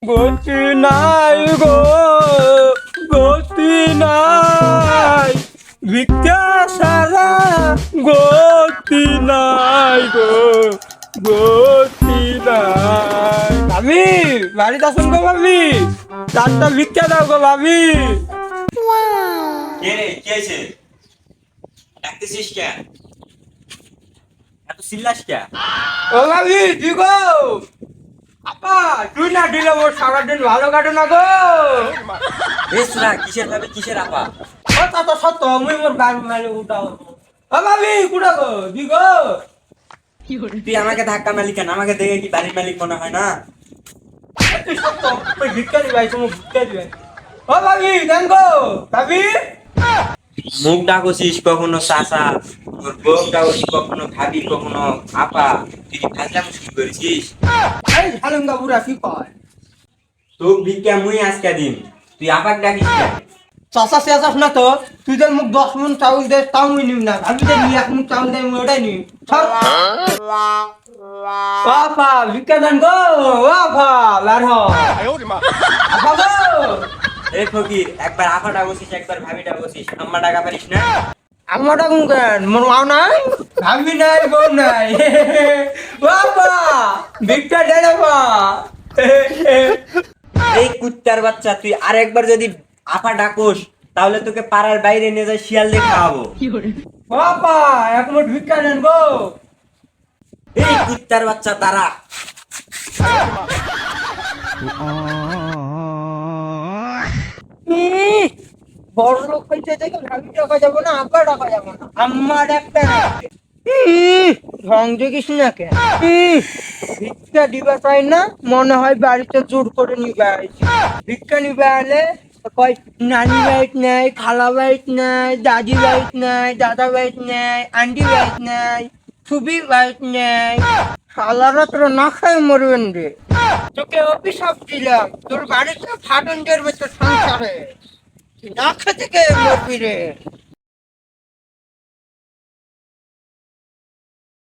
গতি নাই গো, গতি নাই, ভিক্ষা সারা গতি নাই গো, গতি নাই। ভাবি বাড়িতে আসুন গো ভাবি, চারটা ভিক্ষা দাও গো ভাবি। কে রে কি হয়েছে? ডাকতেছিস কেন? এত চিল্লাস কেন? ও ভাবি দিগো, আপা তুই না দিলে ওর সারাদিন ভালো কাটে না গো। এ সুরা কিসের ভাবে কিসের আপা? তা তো সত্য, আমি মোর বাড়ি মালে উঠাও। ও ভাবি কুড়া গো দিগো। তুই আমাকে ধাক্কা মালিক কেন? আমাকে দেখে কি বাড়ির মালিক মনে হয় না? তুই সত্য তুই ভিক্ষা দিবাই, তুমি ভিক্ষা দিবে। ও ভাবি দেন গো ভাবি। মুখ ডাকছিস কখনো চাচা, তোর বউ ডাকছিস কখনো ভাবি, কখনো আপা। তুই ফাজলাম শুরু করেছিস। এই ঝালুঙ্গা বুড়া কি কয়? তোর ভিক্ষা মুই আজকে দিন, তুই আপাক ডাকিস কেন? চাষা শেষাস না তো, তুই যে মুখ 10 মন চাউল দে তাও মুই নিম না। ভাবি যে নি 1 মুখ চাউল দে মুই ওটাই নিম। সর। বাবা ভিক্ষা দেন গো, বাবা বের হ। আপা গো। এ ফকির, একবার আপা ডাকছিস একবার ভাবি ডাকছিস, আম্মা ডাকা পারিস না? আমার ডাকুন কেন? মোর মাও নাই, ভাবি নাই, বউ নাই। বাবা ভিক্ষা দে না বা। এই কুত্তার বাচ্চা, তুই আর একবার যদি আপা ডাকোস তাহলে তোকে পাড়ার বাইরে নিয়ে যাই শিয়াল দিয়ে খাওয়াবো। বাবা এক মুঠ ভিক্ষা দেন গো। এই কুত্তার বাচ্চা তারা। বড় লোক হইতে দেখে ভাবি টাকা যাবো না, আব্বা টাকা যাবো না, আমার একটা ঢং দেখিস না কেন? ভিক্ষা দিবা চাই না, মনে হয় বাড়িতে জোর করে নিবে আইছি। ভিক্ষা নিবে আলে কয় নানি বাইট নাই, খালা বাইট নাই, দাদি বাইট নাই, দাদা বাইট নাই, আন্টি বাইট নাই, ছুবি বাইট নাই। শালারা তোর না খায় মরবেন রে। তোকে অভিশাপ দিলাম, তোর বাড়িতে ফাটন জেরবে তোর সংসারে, তুই না খেতে কে মরবি রে।